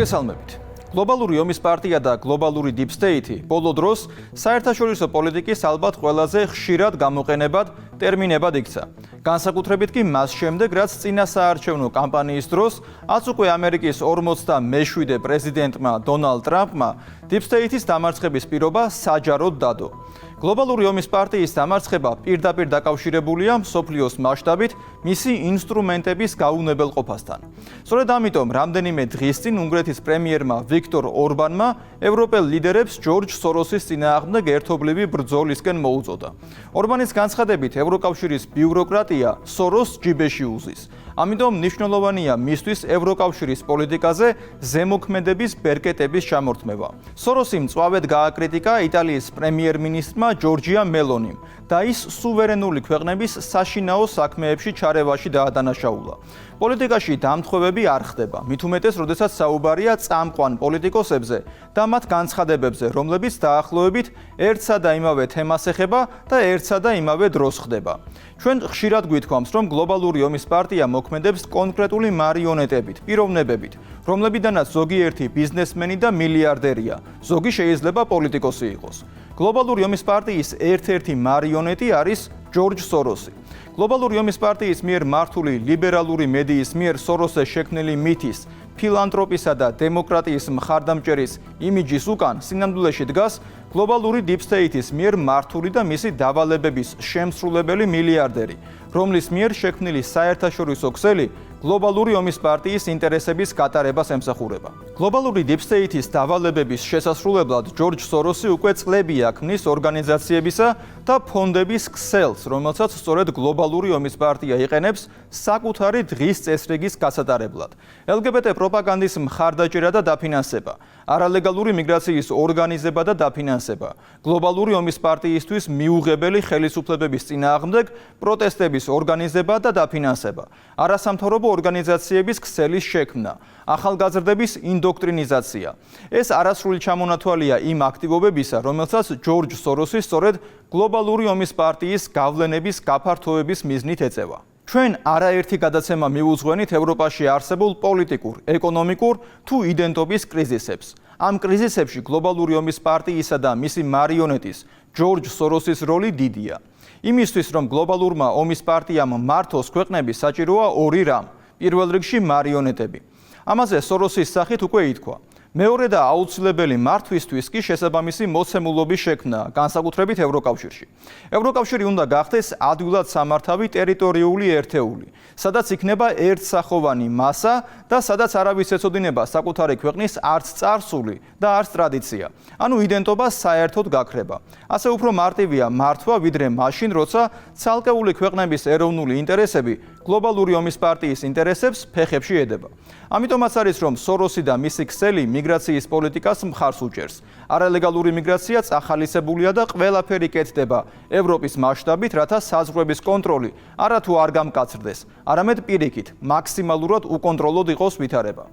მოგესალმებით. Globალური ომის პარტია და გლობალური Deep State ბოლო დროს საერთაშორისო პოლიტიკის ალბათ ყველაზე ხშირად გამოყენებად ტერმინებად იქცა. განსაკუთრებით კი მას შემდეგ, რაც წინა საარჩევნო კამპანიის დროს აც უკვე ამერიკის 47 პრეზიდენტმა დონალდ ტრამპმა Deep State-ის დამარცხების პირობა საჯაროდ დადო. Globალური ომის პარტიის დამარცხება პირდაპირ დაკავშირებულია მსოფლიოს მასშტაბით მისი ინსტრუმენტების გაუნებელყოფასთან. სწორედ ამიტომ რამდენიმე დღის წინ უნგრეთის პრემიერმა ვიქტორ ორბანმა ევროპელ ლიდერებს ჯორჯ სოროსის წინააღმდეგ ერთობლივი ბრძოლისკენ მოუწოდა. ორბანის განცხადებით, ევროკავშირის ბიუროკრატია სოროსს ჯიბეში უზის. ამიტომ მნიშვნელოვანია მისთვის ევროკავშირის პოლიტიკაზე ზემოქმედების ბერკეტების ჩამორთმევა. სოროსი მწვავედ გააკრიტიკა იტალიის პრემიერ-მინისტრმა ჯორჯია მელონიმ და ის სუვერენული ქვეყნების საშინაო საქმეებში ჩარევაში დაადანაშაულა. პოლიტიკაში დამთხოვები არ ხდება, მით უმეტეს, როდესაც საუბარია წამყვან პოლიტიკოსებზე და მათ განცხადებებზე, რომლებიც დაახლოებით ერთსა და იმავე თემას ეხება და ერთსა და იმავე დროს ხდება. ჩვენ ხშირად გვითქვამს, რომ გლობალური ომის პარტია მოქმედებს კონკრეტული მარიონეტებით, პიროვნებებით, რომლებიდანაც ზოგიერთი ბიზნესმენი და მილიარდერია, ზოგი შეიძლება პოლიტიკოსი იყოს. გლობალური ომის პარტიის ერთ-ერთი მარიონეტი არის ჯორჯ სოროსი. გლობალური ომის პარტიის მიერ მართული ლიბერალური მედიის მიერ სოროსზე შექმნილი მითის, ფილანტროპისა და დემოკრატიის მხარდამჭერის იმიჯის უკან სინამდვილეში დგას გლობალური Deep State-ის მიერ მართული და მისი დავალებების შემსრულებელი მილიარდერი, რომლის მიერ შექმნილი საერთაშორისო ქსელი გლობალური ომის პარტიის ინტერესების გატარებას ემსახურება. გლობალური Deep State-ის დავალებების შესასრულებლად ჯორჯ სოროსი უკვე წლებია ქმნის ორგანიზაციებისა და ფონდების ქსელს, რომელსაც სწორედ გლობალური ომის პარტია იყენებს საკუთარი დღის წესრიგის გასატარებლად. LGBT პროპაგანდის მხარდაჭერა და დაფინანსება, არალეგალური მიგრაციის ორგანიზება და დაფინანსება, გლობალური ომის პარტიისთვის მიუღებელი ხელისუფლებების წინააღმდეგ პროტესტების ორგანიზება და დაფინანსება, არასამთავრობო ორგანიზაციების ქსელის შექმნა, ახალგაზრდების ინდოქტრინიზაცია. ეს არასრული ჩამონათვალია იმ აქტივობებისა, რომელსაც ჯორჯ სოროსი სწორედ გლობალური ომის პარტიის გავლენების გაფართოების მიზნით ეწევა. ჩვენ არაერთი გადაცემა მივუძღვენით ევროპაში არსებულ პოლიტიკურ, ეკონომიკურ თუ იდენტობის კრიზისებს. ამ კრიზისებში გლობალური ომის პარტიისა და მისი მარიონეტის ჯორჯ სოროსის როლი დიდია. იმისთვის, რომ გლობალურმა ომის პარტიამ მართოს ქვეყნები, საჭიროა ორი რამ. პირველ რიგში მარიონეტები. ამაზე სოროსის სახით უკვე ითქვა. მეორე და აუცილებელი მართვისთვის კი შესაბამისი მოცემულობის შექმნა, განსაკუთრებით ევროკავშირში. ევროკავშირი უნდა გახდეს ადვილად სამართავი ტერიტორიული ერთეული, სადაც იქნება ერთსახოვანი მასა და სადაც არავის ეცოდინება საკუთარი ქვეყნის არც წარსული და არც ტრადიცია. ანუ იდენტობა საერთოდ გაქრება. ასე უფრო მარტივია მართვა, ვიდრე მაშინ, როცა ცალკეული ქვეყნების ეროვნული ინტერესები გლობალური ომის პარტიის ინტერესებს ფეხებში ედება. ამიტომაც არის, რომ სოროსი და მისი ქსელი მიგრაციის პოლიტიკას მხარს უჭერს. არალეგალური მიგრაცია წახალისებულია და ყველაფერი კეთდება ევროპის მასშტაბით, რათა საზღვრების კონტროლი არათუ არ გამკაცრდეს, არამედ პირიქით, მაქსიმალურად უკონტროლოდ იყოს ვითარება.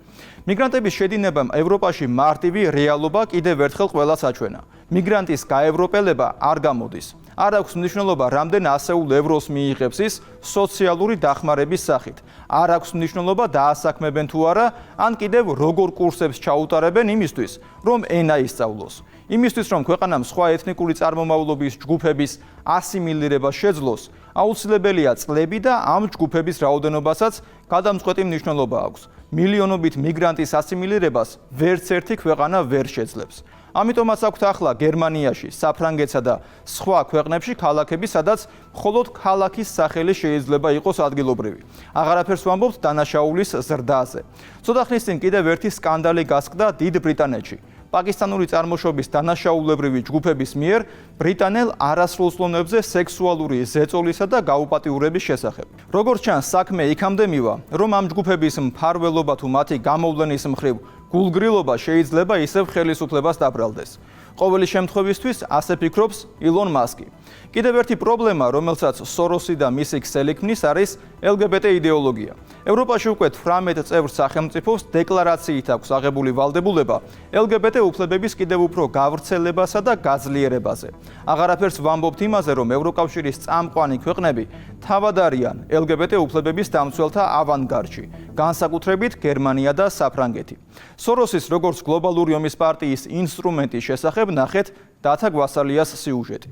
მიგრანტების შედინებამ ევროპაში მარტივი რეალობა კიდევ ერთხელ ყველას აჩვენა. მიგრანტის გაევროპელება არ გამოდის. არ აქვს მნიშვნელობა, რამდენ ასეულ ევროს მიიღებს ის სოციალური დახმარების სახით. არ აქვს მნიშვნელობა, დაასაქმებენ თუ არა, ან კიდევ როგორ კურსებს ჩაუტარებენ იმისთვის, რომ ენა ისწავლოს. იმისთვის, რომ ქვეყანამ სხვა ეთნიკური წარმომავლობის ჯგუფების ასიმილირება შეძლოს, აუცილებელია წლები და ამ ჯგუფების რაოდენობასაც გადამწყვეტი მნიშვნელობა აქვს. მილიონობით მიგრანტის ასიმილირებას ვერც ერთი ქვეყანა ვერ შეძლებს. ამიტომაც აქვთ ახლა გერმანიაში, საფრანგეთსა და სხვა ქვეყნებში ქალაქები, სადაც მხოლოდ ქალაქის სახელი შეიძლება იყოს ადგილობრივი. აღარაფერს ვამბობთ დანაშაულის ზრდაზე. ცოტა ხნის წინ კიდევ ერთი სკანდალი გასკდა დიდ ბრიტანეთში. პაკისტანური წარმოშობის დანაშაულებრივი ჯგუფების მიერ ბრიტანელ არასრულწლოვნებზე სექსუალური ზეწოლისა და გაუპატიურების შესახებ. როგორც ჩანს, საქმე იქამდე მივა, რომ ამ ჯგუფების მფარველობა თუ მათი გამოვლენის მხრივ გულგრილობა შეიძლება ისევ ხელისუფლებას დაბრალდეს. ყოველი შემთხვევისთვის ასე ფიქრობს ილონ მასკი. კიდევ ერთი პრობლემა, რომელსაც სოროსი და მისი ქსელი ქმნის, არის LGBT იდეოლოგია. ევროპაში უკვე 18 წევრ სახელმწიფოს დეკლარაციით აქვს აღებული ვალდებულება LGBT უფლებების კიდევ უფრო გავრცელებასა და გაძლიერებაზე. აღარაფერს ვამბობთ იმაზე, რომ ევროკავშირის წამყვანი ქვეყნები თავად არიან LGBT უფლებების დამცველთა ავანგარდში, განსაკუთრებით გერმანია და საფრანგეთი. სოროსის როგორც გლობალური ომის პარტიის ინსტრუმენტის შესახებ ნახეთ დათა გვასალიას სიუჟეტი.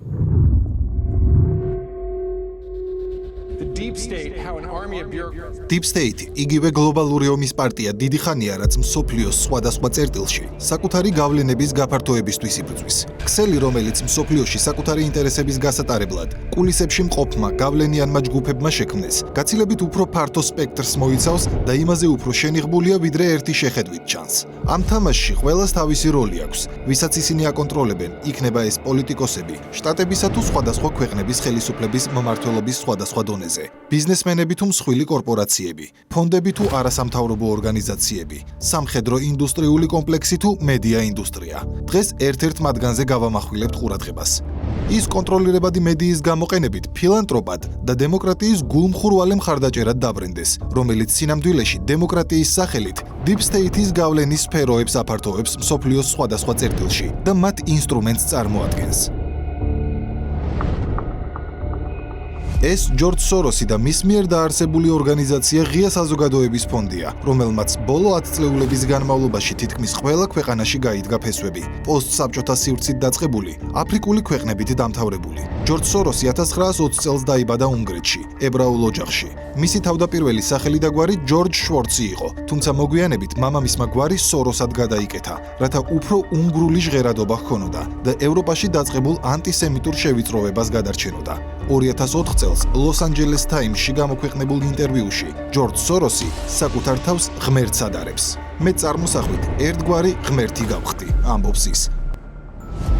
Deep State იგივე გლობალური ომის პარტია დიდი ხანია, რაც მსოფლიოს სხვადასხვა წერტილში საკუთარი გავლენების გაფართოებისთვის იბრძვის. ქსელი, რომელიც მსოფლიოში საკუთარი ინტერესების გასატარებლად კულისებში მყოფმა გავლენიანმა ჯგუფებმა შექმნეს, გაცილებით უფრო ფართო სპექტრს მოიცავს და იმაზე უფრო შენიღბულია, ვიდრე ერთი შეხედვით ჩანს. ამ თამაშში ყველას თავისი როლი აქვს, ვისაც ისინი აკონტროლებენ, იქნება ეს პოლიტიკოსები, შტატებისა თუ სხვადასხვა ქვეყნების ხელისუფლების მმართველობის სხვადასხვა დონეზე. ბიზნესმენები თუ მსხვილი კორპორაციები, ფონდები თუ არასამთავრობო ორგანიზაციები, სამხედრო ინდუსტრიული კომპლექსი თუ მედია ინდუსტრია. დღეს ერთ-ერთ მათგანზე გავამახვილებთ ყურადღებას. ის კონტროლირებადი მედიის გამოყენებით ფილანტროპად და დემოკრატიის გულმხურვალე მხარდაჭერად დაბრენდეს, რომელიც სინამდვილეში დემოკრატიის სახელით Deep State-ის გავლენის სფეროებს აფართოვებს მსოფლიოს სხვადასხვა წერტილში და მათ ინსტრუმენტს წარმოადგენს. ეს ჯორჯ სოროსი და მის მიერ დაარსებული ორგანიზაცია ღია საზოგადოების ფონდია, რომელმაც ბოლო 10 წლეულების განმავლობაში თითქმის ყველა ქვეყანაში გაიდგა ფესვები, პოსტსაბჭოთა სივრცით დაწყებული, აფრიკული ქვეყნებით დამთავრებული. ჯორჯ სოროსი 1920 წელს დაიბადა უნგრეთში, ებრაულ ოჯახში. მისი თავდაპირველი სახელი და გვარი ჯორჯ შვორცი იყო, თუმცა მოგვიანებით მამამისმა გვარი სოროსად გადაიკეთა, რათა უფრო უნგრული ჟღერადობა ჰქონოდა და ევროპაში დაწყებულ ანტისემიტურ შევიწროვებას გადარჩენოდა. 2004 წელს ლოს-ანჯელეს ტაიმსში გამოქვეყნებულ ინტერვიუში ჯორჯ სოროსი საკუთარ თავს ღმერთს ადარებს. მე წარმოსახვით ერთგვარი ღმერთი გავხდი, ამბობს ის.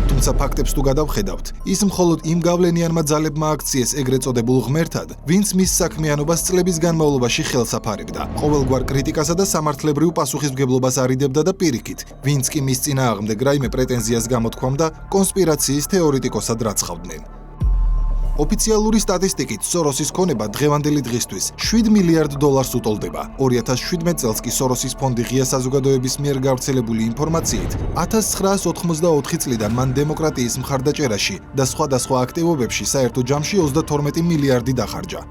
თუმცა ფაქტებს თუ გადავხედავთ, ის მხოლოდ იმ გავლენიანმა ძალებმა აქციეს ეგრეთ წოდებულ ღმერთად, ვინც მის საქმიანობას წლების განმავლობაში ხელს აფარებდა, ყოველგვარ კრიტიკასა და სამართლებრივ პასუხისმგებლობას არიდებდა და პირიქით, ვინც კი მის წინააღმდეგ რაიმე პრეტენზიას გამოთქვამდა, კონსპირაციის თეორეტიკოსად რაცხავდნენ. ოფიციალური სტატისტიკით სოროსის ქონება დღევანდელი დღისთვის $7 მილიარდ უტოლდება. 2017 წელს კი სოროსის ფონდი ღია საზოგადოების მიერ გავრცელებული ინფორმაციით 1984 წლიდან მან დემოკრატიის მხარდაჭერაში და სხვადასხვა აქტივობებში საერთო ჯამში 32 მილიარდი დახარჯა.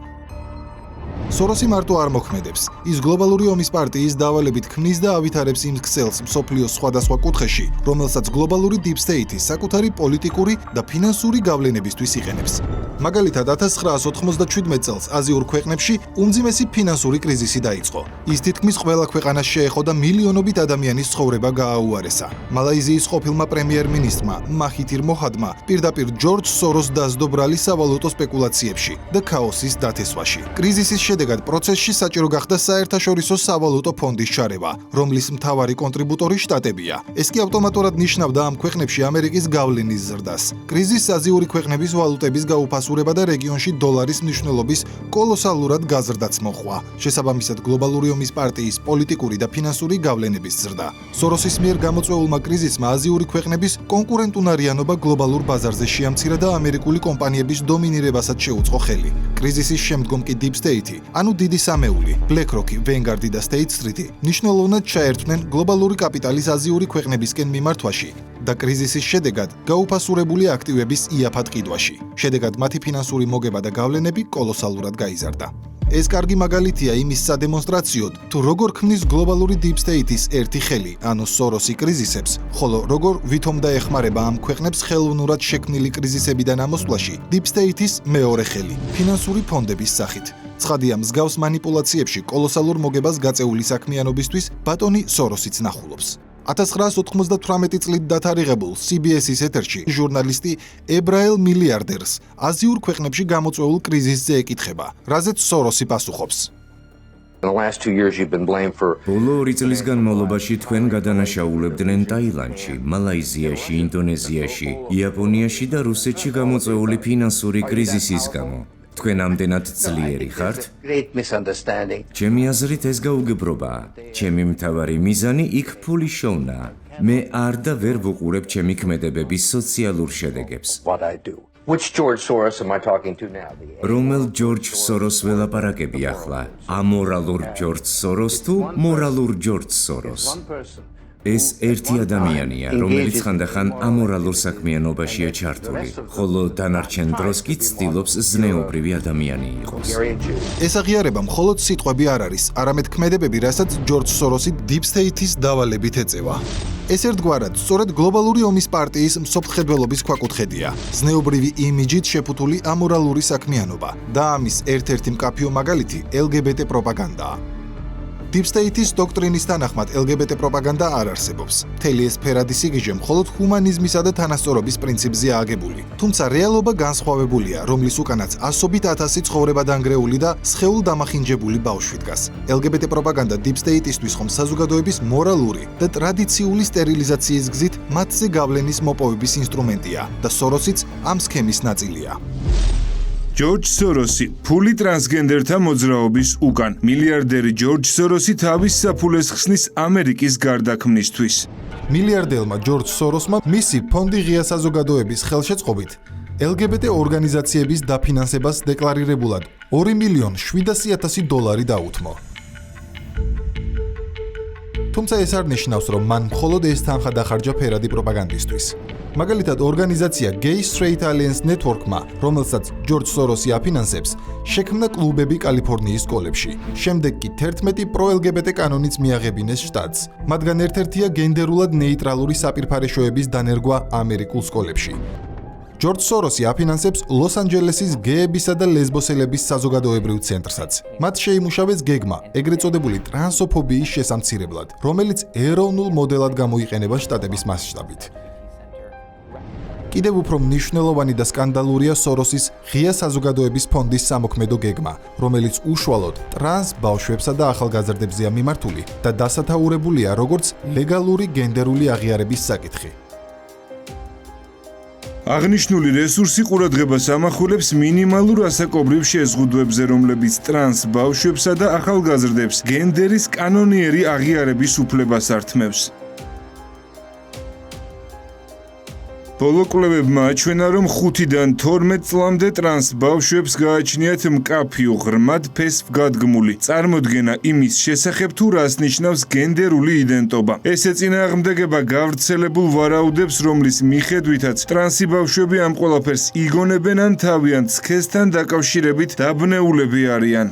სოროსი მარტო არ მოქმედებს. ის გლობალური ომის პარტიის დავალებით ქმნის და ავითარებს იმ ქსელს მსოფლიოს სხვადასხვა კუთხეში, რომელსაც გლობალური Deep State საკუთარი პოლიტიკური და ფინანსური გავლენებისთვის იყენებს. მაგალითად, 1997 წელს აზიურ ქვეყნებში უმძიმესი ფინანსური კრიზისი დაიწყო. ის თითქმის ყველა ქვეყანას შეეხო და მილიონობით ადამიანის ცხოვრება გააუარესა. მალაიზიის ყოფილმა პრემიერ-მინისტრმა მაჰითირ მოჰადმა პირდაპირ ჯორჯ სოროს დასდო ბრალი სავალუტო სპეკულაციებში და ქაოსის დათესვაში. კრიზისის შედეგად პროცესში საჭირო გახდა საერთაშორისო სავალუტო ფონდის ჩარევა, რომლის მთავარი კონტრიბუტორი შტატებია. ეს კი ავტომატურად ნიშნავდა ამ ქვეყნებში ამერიკის გავლენის ზრდას. კრიზისს აზიური ქვეყნების ვალუტების გაუფასურება და რეგიონში დოლარის მნიშვნელობის კოლოსალურად გაზრდაც მოჰყვა. შესაბამისად, გლობალური ომის პარტიის პოლიტიკური და ფინანსური გავლენების ზრდა. სოროსის მიერ გამოწვეულმა კრიზისმა აზიური ქვეყნების კონკურენტუნარიანობა გლობალურ ბაზარზე შეამცირა და ამერიკული კომპანიების დომინირებასაც შეუწყო ხელი. კრიზისის შემდგომ კი Deep State, ანუ დიდი სამეული, BlackRock, Vanguard და State Street ნიშნულოვნად ჩაერთვნენ გლობალური კაპიტალის აზიური ქვეყნებისკენ მიმართვაში და კრიზისის შედეგად გაუფასურებული აქტივების იაფად ყიდვაში. შედეგად მათი ფინანსური მოგება და გავლენები კოლოსალურად გაიზარდა. ეს კარგი მაგალითია იმის სადემონსტრაციოდ, თუ როგორ ქმნის გლობალური Deep State-ის ერთი ხელი, ანუ სოროსი კრიზისებს, ხოლო როგორ ვითომ დაეხმარება ამ ქვეყნებს ხელოვნურად შექმნილი კრიზისებიდან ამოსვლაში Deep State-ის მეორე ხელი, ფინანსური ფონდების სახით. ცხადია, მსგავს манипуляციებში კოლოსალურ მოგებას გაწეული საქმიანობისთვის ბატონი სოროსიც ნახულობს. 1998 წლით დათარიღებულ CBS-ის ეთერში ჟურნალისტი ებრაელ მილიარდერს აზიურ ქვეყნებში გამოწვეულ კრიზისზე ეკითხება, რაზეც სოროსი პასუხობს. ბოლო 2 წლის განმავლობაში თქვენ გადანაშაულებდნენ ტაილანდში, მალაიზიაში, ინდონეზიაში, იაპონიაში და რუსეთში გამოწვეული ფინანსური კრიზისის გამო. თქვენ ამდენად ძლიერი ხართ? ჩემი აზრით ეს გაუგებრობაა. ჩემი მთავარი მიზანი იქ ფული შოვნა. მე არ და ვერ ვუყურებ ჩემი ქმედებების სოციალურ შედეგებს. რომელ ჯორჯ სოროს ველაპარაკები ახლა? ამორალურ ჯორჯ სოროს თუ მორალურ ჯორჯ სოროს? ეს ერთი ადამიანია, რომელიც ხანდახან ამორალურ საქმიანობაშია ჩართული, ხოლო დანარჩენ დროს კი ცდილობს ზნეობრივი ადამიანი იყოს. ეს აღიარება მხოლოდ სიტყვები არ არის, არამედ ქმედებები, რასაც ჯორჯ სოროსი Deep State-ის დავალებით ეწევა. ეს ერთგვარად სწორედ გლობალური ომის პარტიის მსოფლმხედველობის ქვაკუთხედია. ზნეობრივი იმიჯით შეფუთული ამორალური საქმიანობა და ამის ერთ-ერთი მკაფიო მაგალითი LGBT პროპაგანდაა. Deep State-ის დოქტრინის თანახმად LGBT პროპაგანდა არ არსებობს. მთელი ეს ფერადი სიგიჟე მხოლოდ ჰუმანიზმისა და თანასწორობის პრინციპზეა აგებული. თუმცა რეალობა განსხვავებულია, რომლის უკანაც ასობით ათასი ცხოვრება დანგრეული და სხეულ დამახინჯებული ბავშვი დგას. LGBT პროპაგანდა Deep State-ისთვის ხომ საზოგადოების მორალური და ტრადიციული სტერილიზაციის გზით მათზე გავლენის მოპოვების ინსტრუმენტია და სოროსიც ამ სქემის ნაწილია. ჯორჯ სოროსი, ფული ტრანსგენდერთა მოძრაობის უკან. მილიარდერი ჯორჯ სოროსი თავის საფულეს ხსნის ამერიკის გარდაქმნისთვის. მილიარდელმა ჯორჯ სოროსმა მისი ფონდი ღია საზოგადოების ხელშეწყობით LGBT ორგანიზაციების დაფინანსებას დეკლარირებულად $2,700,000 დაუთმო. თუმცა ეს არ ნიშნავს, რომ მან მხოლოდ ეს თანხა დახარჯა ფერადი პროპაგანდისთვის. მაგალითად, ორგანიზაცია Gay Straight Alliance Network-მა, რომელსაც ჯორჯ სოროსი აფინანსებს, შექმნა კლუბები კალიფორნიის სკოლებში. შემდეგ კი 11 პრო-LGBT კანონიც მიაღებინეს შტატს. მათგან ერთ-ერთია გენდერულად ნეიტრალური საპირფარეშოების დანერგვა ამერიკულ სკოლებში. ჯორჯ სოროსი აფინანსებს ლოს-ანჯელესის გეებისა და ლესბოსელების საზოგადოებრივ ცენტრსაც. მათ შეიმუშავეს გეგმა, ეგრეთ წოდებული ტრანსოფობიის შესამცირებლად, რომელიც ეროვნულ მოდელად გამოიყენება შტატების მასშტაბით. კიდევ უფრო მნიშვნელოვანი და სკანდალურია სოროსის ღია საზოგადოების ფონდის სამოქმედო გეგმა, რომელიც უშუალოდ ტრანს ბავშვებსა და ახალგაზრდებზეა მიმართული და დასათაურებულია როგორც ლეგალური გენდერული აღიარების საკითხი. აღნიშნული რესურსი ყურადღებას ამახვილებს მინიმალურ ასაკობრივ შეზღუდვებზე, რომლებიც ტრანს ბავშვებსა და ახალგაზრდებს გენდერის კანონიერი აღიარების უფლებას ართმევს. ბოლო კვლევებმა აჩვენა, რომ 5-დან 12 წლამდე ტრანს ბავშვებს გააჩნიათ მკაფიო ღრმად ფესვგადგმული წარმოდგენა იმის შესახებ, თუ რას ნიშნავს გენდერული იდენტობა. ეს ეწინააღმდეგება გავრცელებულ ვარაუდებს, რომლის მიხედვითაც ტრანსი ბავშვები ამ ყველაფერს იგონებენ ან თავიანთ სქესთან დაკავშირებით დაბნეულები არიან.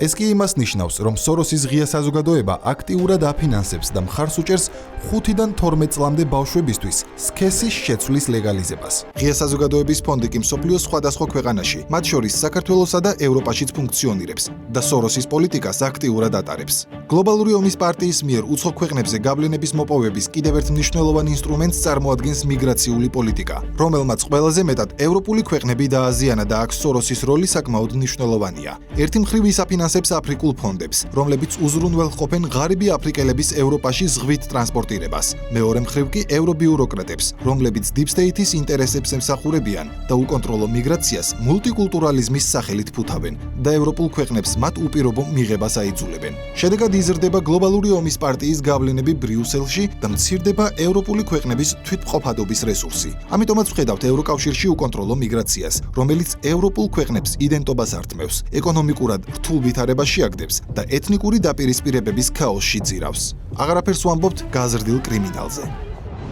ეს კი იმას ნიშნავს, რომ სოროსის ღია საზოგადოება აქტიურად აფინანსებს და მხარს უჭერს 5-დან 12 წლამდე ბავშვებისთვის სქესის შეცვლის ლეგალიზებას. ღია საზოგადოების ფონდი კი მსოფლიოს სხვადასხვა ქვეყანაში, მათ შორის საქართველოსა და ევროპაშიც ფუნქციონირებს და სოროსის პოლიტიკას აქტიურად ატარებს. გლობალური ომის პარტიის მიერ უცხო ქვეყნებზე გავლენების მოპოვების კიდევ ერთ მნიშვნელოვან ინსტრუმენტს წარმოადგენს მიგრაციული პოლიტიკა, რომელმაც ყველაზე მეტად ევროპული ქვეყნები დააზიანა და აქ სოროსის როლი საკმაოდ მნიშვნელოვანია. ერთი მხრივ ის აფინანსებს აფრიკულ ფონდებს, რომლებიც უზრუნველყოფენ ღარიბი აფრიკელების ევროპაში ზღვით ტრანსპორტირებას. მეორე მხრივ კი ევრობიუროკრატებს, რომლებიც Deep State-ის ინტერესებს ემსახურებიან და უკონტროლო მიგრაციას მულტიკულტურალიზმის სახელით ფუთავენ და ევროპულ ქვეყნებს მათ უპირობო მიღებას აიძულებენ. შედეგად იზრდება გლობალური ომის პარტიის გავლენები ბრიუსელში და მცირდება ევროპული ქვეყნების თვითმყოფადობის რესურსი. ამიტომაც ვხედავთ ევროკავშირში უკონტროლო მიგრაციას, რომელიც ევროპულ ქვეყნებს იდენტობას ართმევს, ეკონომიკურად რთულ ვითარებაში აგდებს და ეთნიკური დაპირისპირებების ქაოსში ძირავს. აღარაფერს ვამბობთ გაზრდილ კრიმინალზე.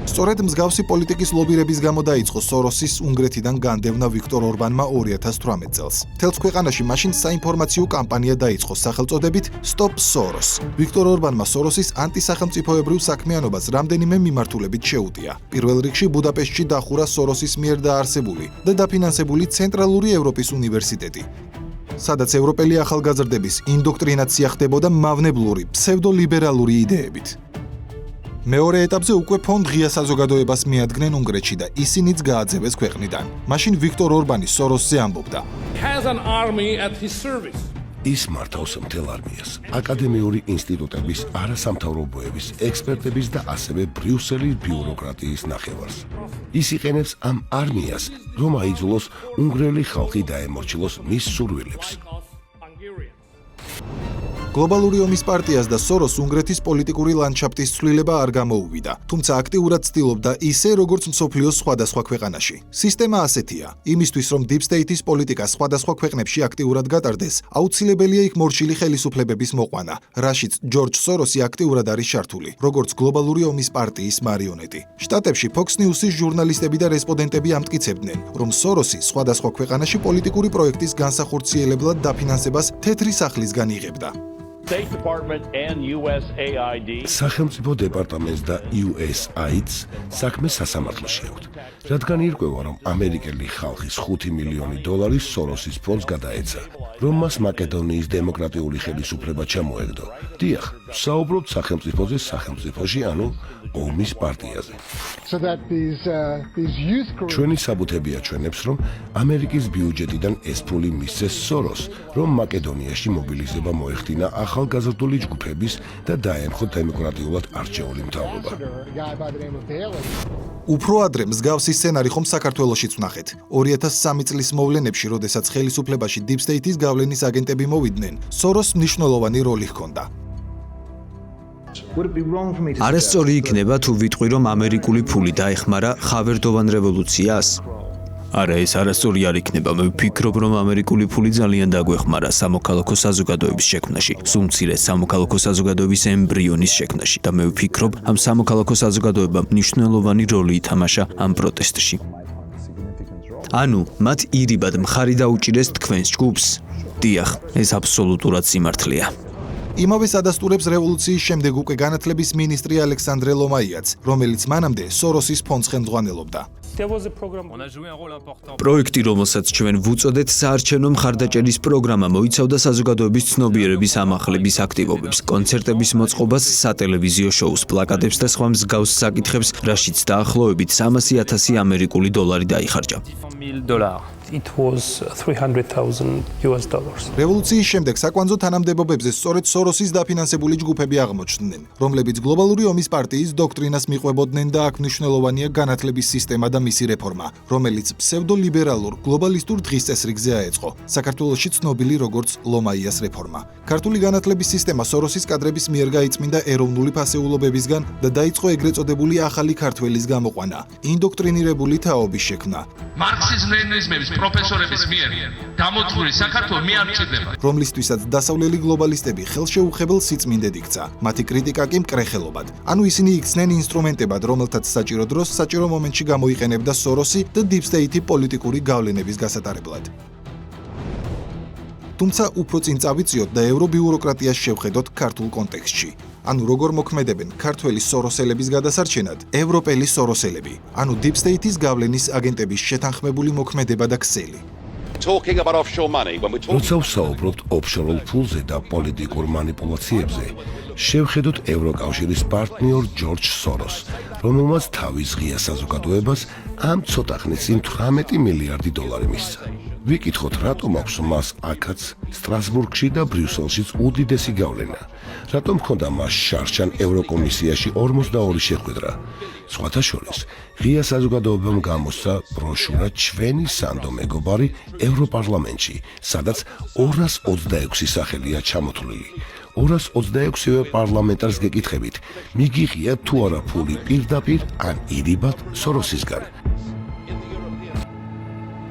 სწორედ მსგავსი პოლიტიკის ლობირების გამო დაიწყო სოროსის უნგრეთიდან განდევნა ვიქტორ ორბანმა 2018 წელს. მთელს ქვეყანაში მაშინ საინფორმაციო კამპანია დაიწყო სახელწოდებით Stop Soros. ვიქტორ ორბანმა სოროსის ანტისახელმწიფოებრივ საქმიანობას რამდენიმე მიმართულებით შეუტია. პირველ რიგში ბუდაპეშტში დახურა სოროსის მიერ დაარსებული და დაფინანსებული ცენტრალური ევროპის უნივერსიტეტი, სადაც ევროპელი ახალგაზრდების ინდოქტრინაცია ხდებოდა მავნებლური, ფსევდოლიბერალური იდეებით. მეორე ეტაპზე უკვე ფონდ ღია საზოგადოებას მიადგნენ უნგრეთში და ისინიც გააძევეს ქვეყნიდან. მაშინ ვიქტორ ორბანი სოროსზე ამბობდა: ის მართავს მთელ არმიას, აკადემიური ინსტიტუტების, არასამთავრობოების, ექსპერტების და ასევე ბრიუსელის ბიუროკრატიის ნახევარს. ის იყენებს ამ არმიას, რომ აიძულოს უნგრელი ხალხი დაემორჩილოს მის სურვილებს. გლობალური ომის პარტიას და სოროს უნგრეთის პოლიტიკური ლანდშაფტის ცვლილება არ გამოუვიდა, თუმცა აქტიურად ცდილობდა ისე, როგორც მსოფლიოს სხვადასხვა ქვეყანაში. სისტემა ასეთია: იმისთვის, რომ Deep State-ის პოლიტიკა სხვადასხვა ქვეყნებში აქტიურად გატარდეს, აუცილებელია იქ მორჩილი ხელისუფლებების მოყვანა, რაშიც ჯორჯ სოროსი აქტიურად არის ჩართული, როგორც გლობალური ომის პარტიის მარიონეტი. შტატებში Fox News-ის ჟურნალისტები და რესპონდენტები ამტკიცებდნენ, რომ სოროსი სხვადასხვა ქვეყანაში პოლიტიკური პროექტის განსახორციელებლად დაფინანსებას თეთრი სახლისგან იღებდა. State Department and USAID სახელმწიფო დეპარტამენტს და USAID-ს საქმე სასამართლოში აქვთ, რადგან ირკვევა, რომ ამერიკელი ხალხის $5 მილიონი სოროსის ფონდს გადაეცა, რომ მას მაკედონიის დემოკრატიული ხელისუფლება ჩამოეგდო. დიახ, საუბრობთ სახელმწიფოზე სახელმწიფოში, ანუ ომის პარტიაზე. ჩვენი საბუთები აჩვენებს, რომ ამერიკის ბიუჯეტიდან ეს ფული მისცეს სოროს, რომ მაკედონიაში მობილიზება მოეხდინა ახალგაზრდული ჯგუფების და დაემხო დემოკრატიულად არჩეული მთავრობა. უფრო ადრე მსგავსი სცენარი ხომ საქართველოშიც ვნახეთ. 2003 წლის მოვლენებში, როდესაც ხელისუფლებაში Deep State-ის გავლენის აგენტები მოვიდნენ, სოროს მნიშვნელოვანი როლი ჰქონდა. არასწორი იქნება თუ ვიტყვი, რომ ამერიკული ფული დაეხმარა ხავერდოვან რევოლუციას? არა, ეს არასწორი არ იქნება. მე ვფიქრობ, რომ ამერიკული ფული ძალიან დაგვეხმარა სამოქალაქო საზოგადოების შექმნაში, სულ მცირე სამოქალაქო საზოგადოების ემბრიონის შექმნაში და მე ვფიქრობ, ამ სამოქალაქო საზოგადოებამ მნიშვნელოვანი როლი ითამაშა ამ პროტესტში. ანუ, მათ ირიბად მხარი დაუჭირეს თქვენს ჯგუფს? დიახ, ეს აბსოლუტურად სიმართლეა. იმავე ადასტურებს რევოლუციის შემდეგ უკვე განათლების მინისტრი ალექსანდრე ლომაიაც, რომელიც მანამდე სოროსის ფონდს ხელმძღვანელობდა. პროექტი, რომელსაც ჩვენ ვუწოდეთ საარჩევნო მხარდაჭერის პროგრამა, მოიცავდა საზოგადოების ცნობიერების ამაღლების აქტივობებს, კონცერტების მოწყობას, სატელევიზიო შოუს, პლაკატებს და სხვა მსგავს საკითხებს, რაშიც დაახლოებით $300,000 ამერიკული დოლარი დაიხარჯა. It was $300,000. რევოლუციის შემდეგ საკვანძო თანამდებობებზე სწორედ სოროსის დაფინანსებული ჯგუფები აღმოჩნდნენ, რომლებიც გლობალური ომის პარტიის დოქტრინას მიყვებოდნენ და აქ მნიშვნელოვანია განათლების სისტემა და მისი რეფორმა, რომელიც ფსევდოლიბერალურ გლობალისტურ დღის წესრიგზე აეწყო. საქართველოში ცნობილი როგორც ლომაიას რეფორმა. ქართული განათლების სისტემა სოროსის კადრების მიერ გაიწმინდა ეროვნული ფასეულობებისგან და დაიწყო ეგრეთ წოდებული ახალი ქართველის გამოყვანა, ინდოქტრინირებული თაობის შექმნა. მარქსიზმ-ლენინიზმის პროფესორების მიერ გამოთვლილი საქართველო მე არ მჭირდება, რომლისთვისაც დასავლელი გლობალისტები ხელშეუხებელ სიწმინდედ იქცა, მათი კრიტიკა კი მკრეხელობად. ანუ ისინი იქცნენ ინსტრუმენტებად, რომელთაც საჭირო დროს საჭირო მომენტში გამოიყენებდა სოროსი და Deep State-ი პოლიტიკური გავლენების გასატარებლად. თუმცა უფრო წინ წავიწიოთ და ევრობიუროკრატიას შევხედოთ ქართულ კონტექსტში. ანუ როგორ მოქმედებენ ქართველი სოროსელების გადასარჩენად ევროპელი სოროსელები, ანუ Deep State-ის გავლენის აგენტების შეთანხმებული მოქმედება და ქსელი. როცა ვსაუბრობთ ოფშორულ ფულზე და პოლიტიკურ манипуляციებზე, შევხედოთ ევროკავშირის პარტნიორ ჯორჯ სოროს, რომელმაც თავის ღია საზოგადოებას ამ ცოტა ხნის წინ $18 მილიარდი მისცა. ვიკითხოთ, რატომ აქვს მას აქაც, სტრასბურგში და ბრიუსელშიც უდიდესი გავლენა? რატომ ჰქონდა მას შარშან ევროკომისიაში 42 შეხვედრა? სხვათა შორის, ღია საზოგადოებამ გამოსცა ბროშურა „ჩვენი სანდო მეგობარი ევროპარლამენტში“, სადაც 226 სახელია ჩამოთვლილი. 226-ვე პარლამენტარს გეკითხებით, მიგიღია თუ არა ფული პირდაპირ ან ირიბად სოროსისგან.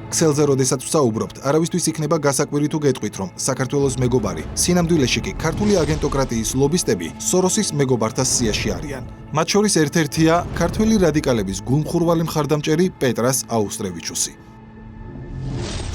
ქსელზე როდესაც ვსაუბრობთ, არავისთვის იქნება გასაკვირი თუ გეტყვით, რომ საქართველოს მეგობარი, სინამდვილეში კი ქართული აგენტოკრატიის ლობისტები სოროსის მეგობართა სიაში არიან. მათ შორის ერთ-ერთია ქართველი რადიკალების გულმხურვალი მხარდამჭერი პეტრას აუსტრევიჩუსი.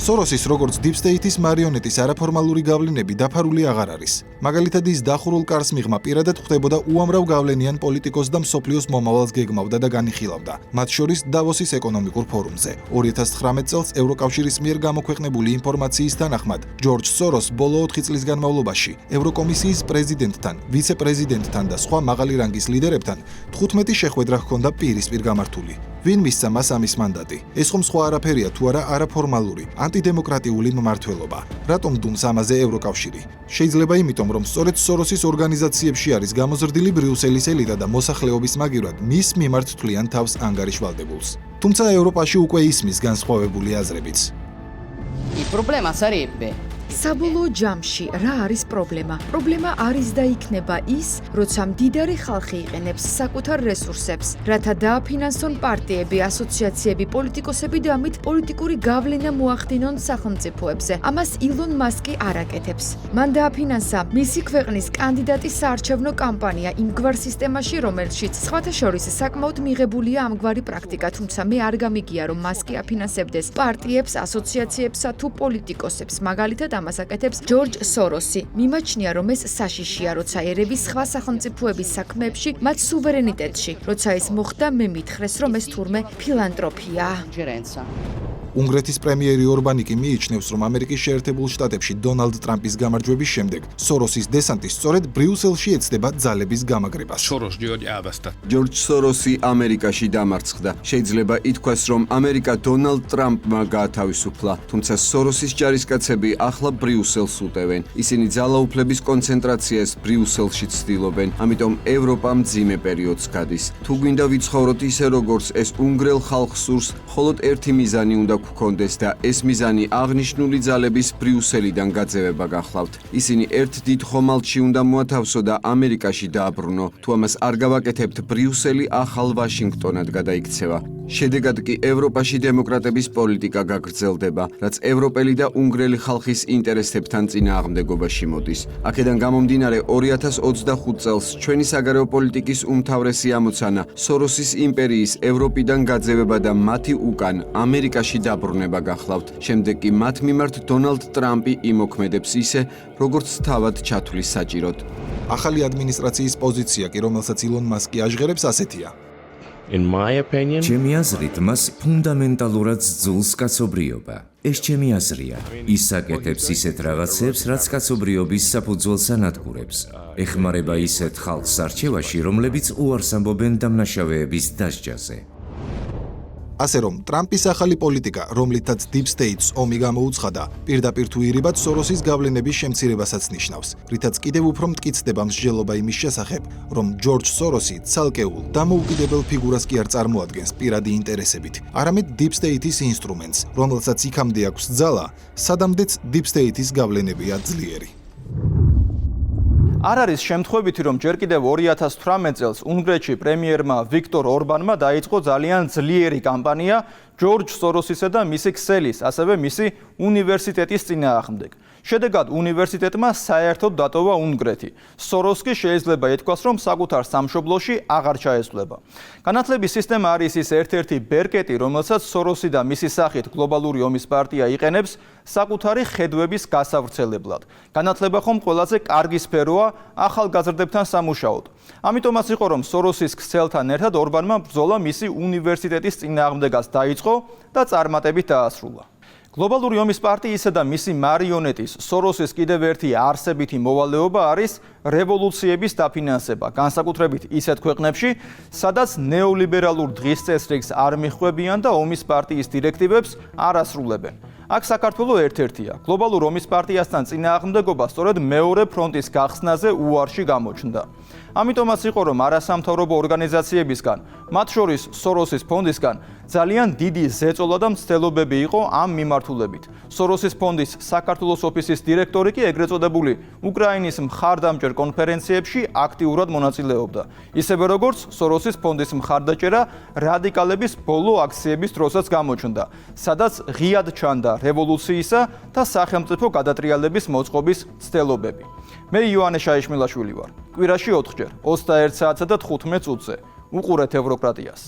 სოროსის როგორც Deep State-ის მარიონეტის არაფორმალური გავლენები დაფარული აღარ არის. მაგალითად, ის დახურულ კარს მიღმა პირადად ხვდებოდა უამრავ გავლენიან პოლიტიკოს და მსოფლიოს მომავალს გეგმავდა და განიხილავდა, მათ შორის დავოსის ეკონომიკურ ფორუმზე. 2019 წელს ევროკავშირის მიერ გამოქვეყნებული ინფორმაციის თანახმად, ჯორჯ სოროს ბოლო 4 წლის განმავლობაში ევროკომისიის პრეზიდენტთან, ვიცე-პრეზიდენტთან და სხვა მაღალი რანგის ლიდერებთან 15 შეხვედრა ჰქონდა პირისპირ გამართული. ვინ მისცა მას ამის მანდატი? ეს ხომ სხვა არაფერია თუ არა არაფორმალური, ანტიდემოკრატიული მმართველობა. რატომ დუმს ამაზე ევროკავშირი? შეიძლება იმიტომ, რომ სწორედ სოროსის ორგანიზაციებში არის გამოზრდილი ბრიუსელის ელიტა და მოსახლეობის მაგივრად მის მიმართ თვლიან თავს ანგარიშვალდებულს. თუმცა ევროპაში უკვე ისმის განსხვავებული აზრებიც. Il problema sarebbe საბოლოო ჯამში რა არის პრობლემა? პრობლემა არის და იქნება ის, როცა მდიდარი ხალხი იყენებს საკუთარ რესურსებს, რათა დააფინანსონ პარტიები, ასოციაციები, პოლიტიკოსები და ამით პოლიტიკური გავლენა მოახდინონ სახელმწიფოებზე. ამას ილონ მასკი არ აკეთებს. მან დააფინანსა მისი ქვეყნის კანდიდატის საარჩევნო კამპანია იმგვარ სისტემაში, რომელშიც სხვათა შორის საკმაოდ მიღებულია ამგვარი პრაქტიკა, თუმცა მე არ გამიგია, რომ მასკი აფინანსებდეს პარტიებს, ასოციაციებსა თუ პოლიტიკოსებს. მაგალითად ამას აკეთებს ჯორჯ სოროსი. მიმაჩნია, რომ ეს საშიშია, როცა ერების სხვა სახელმწიფოების საქმეებში, მათ სუვერენიტეტში. როცა ეს მოხდა, მე მითხრეს, რომ ეს თურმე ფილანტროფია. უნგრეთის პრემიერი ორბანი კი მიიჩნევს, რომ ამერიკის შეერთებულ შტატებში დონალდ ტრამპის გამარჯვების შემდეგ სოროსის დესანტი სწორედ ბრიუსელში ეცდება ძალების გამაგრებას. ჯორჯ სოროსი ამერიკაში დამარცხდა. შეიძლება ითქვას, რომ ამერიკა დონალდ ტრამპმა გაათავისუფლა, თუმცა სოროსის ჯარისკაცები ახლა ბრიუსელს უტევენ. ისინი ძალაუფლების კონცენტრაციას ბრიუსელში ცდილობენ, ამიტომ ევროპა მძიმე პერიოდს გადის. თუ გვინდა ვიცხოვროთ ისე, როგორც ეს უნგრელ ხალხს სურს, მხოლოდ ერთი მიზანი უნდა გქონდეს და ეს მიზანი აღნიშნული ძალების ბრიუსელიდან გაძევება გახლავთ. ისინი ერთ დიდ ხომალდში უნდა მოათავსო და ამერიკაში დააბრუნო. თუ ამას არ გავაკეთებთ, ბრიუსელი ახალ ვაშინგტონად გადაიქცევა. შედეგად კი ევროპაში დემოკრატების პოლიტიკა გაგრძელდება, რაც ევროპელი და უნგრელი ხალხის ინტერესებთან წინააღმდეგობაში მოდის. აქედან გამომდინარე 2025 წელს ჩვენი საგარეო პოლიტიკის უმთავრესი ამოცანა სოროსის იმპერიის ევროპიდან გაძევება და მათი უკან ამერიკაში დაბრუნება გახლავთ. შემდეგ კი მათ მიმართ დონალდ ტრამპი იმოქმედებს ისე, როგორც თავად ჩათვლის საჭიროდ. ახალი ადმინისტრაციის პოზიცია კი, რომელსაც ილონ მასკი აჟღერებს, ასეთია. ჩემი აზრით, მას ფუნდამენტალურად ძულს კაცობრიობა. ეს ჩემი აზრია. ის აკეთებს ისეთ რაღაცებს, რაც კაცობრიობის საფუძველს ანადგურებს. ეხმარება ისეთ ხალხს არჩევაში, რომლებიც უარს ამბობენ დამნაშავეების დასჯაზე. ასე რომ, ტრამპის ახალი პოლიტიკა, რომლითაც Deep States ომი გამოუცხადა, პირდაპირ თუ ირიბად სოროსის გავლენების შემცირებასაც ნიშნავს, რითაც კიდევ უფრო მტკიცდება მსჯელობა იმის შესახებ, რომ ჯორჯ სოროსი ცალკეულ დამოუკიდებელ ფიგურას კი არ წარმოადგენს პირადი ინტერესებით, არამედ Deep State-ის ინსტრუმენტს, რომელსაც იქამდე აქვს ძალა, სადამდეც Deep State-ის გავლენებია ძლიერი. არ არის შემთხვევითი, რომ ჯერ კიდევ 2018 წელს უნგრეთში პრემიერმა ვიქტორ ორბანმა დაიწყო ძალიან ძლიერი კამპანია ჯორჯ სოროსისა და მისი ქსელის, ასევე მისი უნივერსიტეტის წინააღმდეგ. შედეგად უნივერსიტეტმა საერთოდ დატოვა უნგრეთი. სოროს კი შეიძლება ითქვას, რომ საკუთარ სამშობლოში აღარ ჩაესვლება. განათლების სისტემა არის ის ერთ-ერთი ბერკეტი, რომელსაც სოროსი და მისი სახით გლობალური ომის პარტია იყენებს საკუთარი ხედვების გასავრცელებლად. განათლება ხომ ყველაზე კარგი სფეროა ახალგაზრდებთან სამუშაოდ. ამიტომაც იყო, რომ სოროსის ქსელთან ერთად ორბანმა ბრძოლა მისი უნივერსიტეტის წინააღმდეგაც დაიწყო და წარმატებით დაასრულა. გლობალური ომის პარტიისა და მისი მარიონეტის სოროსის კიდევ ერთი არსებითი მოვალეობა არის რევოლუციების დაფინანსება, განსაკუთრებით ისეთ ქვეყნებში, სადაც ნეოლიბერალურ დღისწესრიგს არ მიჰყვებიან და ომის პარტიის დირექტივებს არ ასრულებენ. აქ საქართველო ერთ-ერთია. გლობალურ ომის პარტიასთან წინააღმდეგობა სწორედ მეორე ფრონტის გახსნაზე უარში გამოჩნდა. ამიტომაც იყო, რომ არასამთავრობო ორგანიზაციებისგან, მათ შორის სოროსის ფონდისგან, ძალიან დიდი ზეწოლა და მცდელობები იყო ამ მიმართულებით. სოროსის ფონდის საქართველოს ოფისის დირექტორი კი ეგრეთ წოდებული უკრაინის მხარდამჭერ კონფერენციებში აქტიურად მონაწილეობდა. ისევე როგორც სოროსის ფონდის მხარდაჭერა რადიკალების ბოლო აქციების დროსაც გამოჩნდა, სადაც ღიად ჩანდა რევოლუციისა და სახელმწიფო გადატრიალების მოწყობის მცდელობები. მე იოანე შაიშმილაშვილი ვარ. კვირაში 4 ჯერ 21 საათსა და 15 წუთზე. უყურეთ ევროკრატიას.